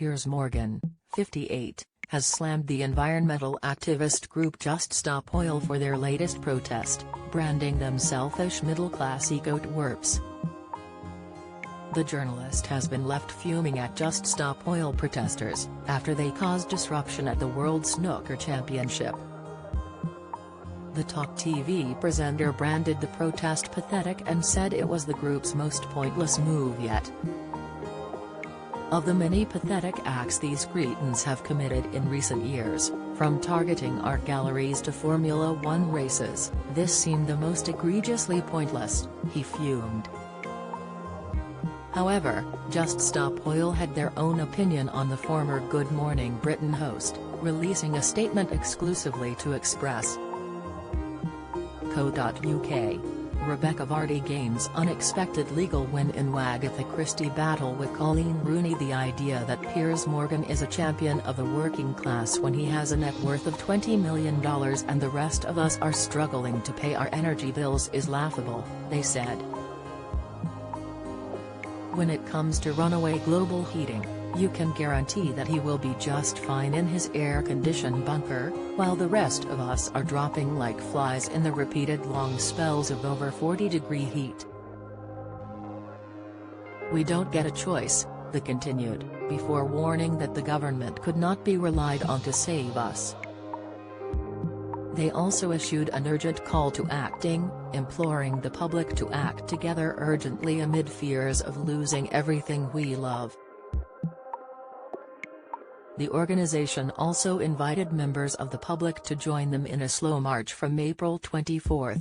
Piers Morgan, 58, has slammed the environmental activist group Just Stop Oil for their latest protest, branding them selfish middle-class eco-twerps. The journalist has been left fuming at Just Stop Oil protesters, after they caused disruption at the World Snooker Championship. The Talk TV presenter branded the protest pathetic and said it was the group's most pointless move yet. Of the many pathetic acts these cretins have committed in recent years, from targeting art galleries to Formula One races, this seemed the most egregiously pointless, he fumed. However, Just Stop Oil had their own opinion on the former Good Morning Britain host, releasing a statement exclusively to Express.co.uk. Rebecca Vardy gains unexpected legal win in Wagatha Christie battle with Colleen Rooney. The idea that Piers Morgan is a champion of the working class when he has a net worth of $20 million and the rest of us are struggling to pay our energy bills is laughable, they said. When it comes to runaway global heating, you can guarantee that he will be just fine in his air-conditioned bunker, while the rest of us are dropping like flies in the repeated long spells of over 40-degree heat. We don't get a choice, they continued, before warning that the government could not be relied on to save us. They also issued an urgent call to acting, imploring the public to act together urgently amid fears of losing everything we love. The organization also invited members of the public to join them in a slow march from April 24.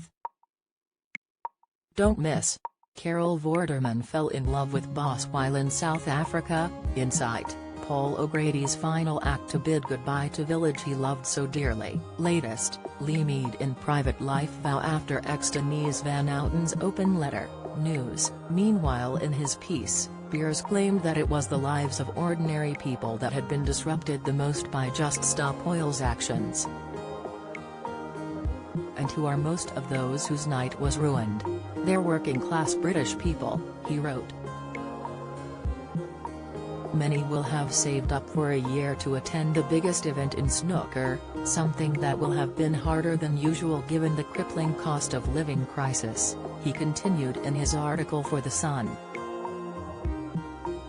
Don't miss. Carol Vorderman fell in love with Boss while in South Africa. Insight, Paul O'Grady's final act to bid goodbye to village he loved so dearly. Latest, Lee Mead in private life vow after ex-Denise Van Outen's open letter. News. Meanwhile, in his piece, Piers claimed that it was the lives of ordinary people that had been disrupted the most by Just Stop Oil's actions. And who are most of those whose night was ruined? They're working-class British people, he wrote. Many will have saved up for a year to attend the biggest event in snooker, something that will have been harder than usual given the crippling cost of living crisis, he continued in his article for The Sun.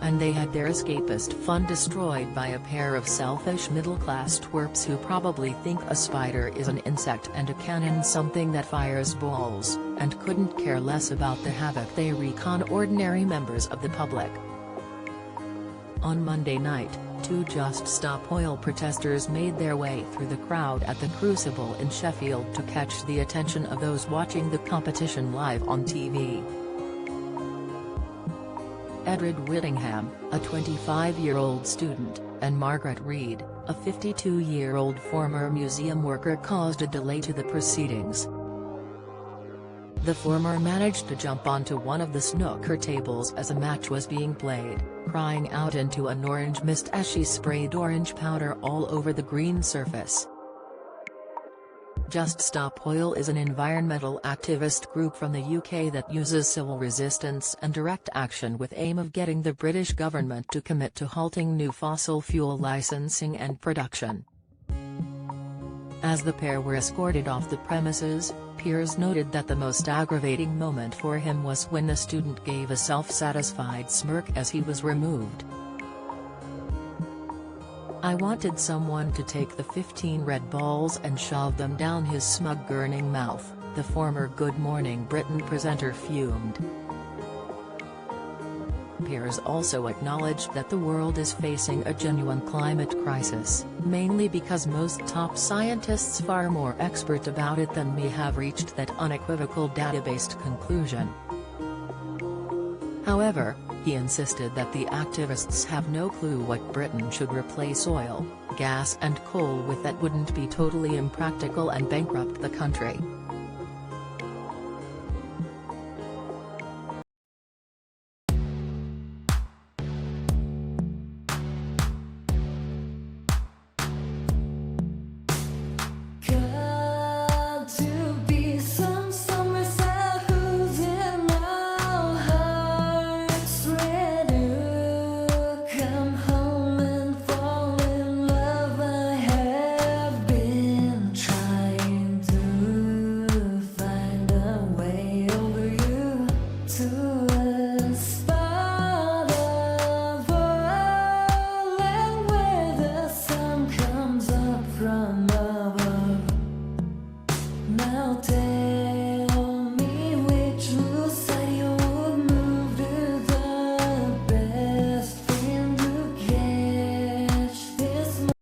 And they had their escapist fun destroyed by a pair of selfish middle-class twerps who probably think a spider is an insect and a cannon something that fires balls, and couldn't care less about the havoc they wreak on ordinary members of the public. On Monday night, two Just Stop Oil protesters made their way through the crowd at the Crucible in Sheffield to catch the attention of those watching the competition live on TV. Edred Whittingham, a 25-year-old student, and Margaret Reed, a 52-year-old former museum worker caused a delay to the proceedings. The former managed to jump onto one of the snooker tables as a match was being played, crying out into an orange mist as she sprayed orange powder all over the green surface. Just Stop Oil is an environmental activist group from the UK that uses civil resistance and direct action with aim of getting the British government to commit to halting new fossil fuel licensing and production. As the pair were escorted off the premises, Piers noted that the most aggravating moment for him was when the student gave a self-satisfied smirk as he was removed. I wanted someone to take the 15 red balls and shove them down his smug gurning mouth, the former Good Morning Britain presenter fumed. Piers also acknowledged that the world is facing a genuine climate crisis, mainly because most top scientists far more expert about it than me have reached that unequivocal data-based conclusion. However, he insisted that the activists have no clue what Britain should replace oil, gas and coal with that wouldn't be totally impractical and bankrupt the country.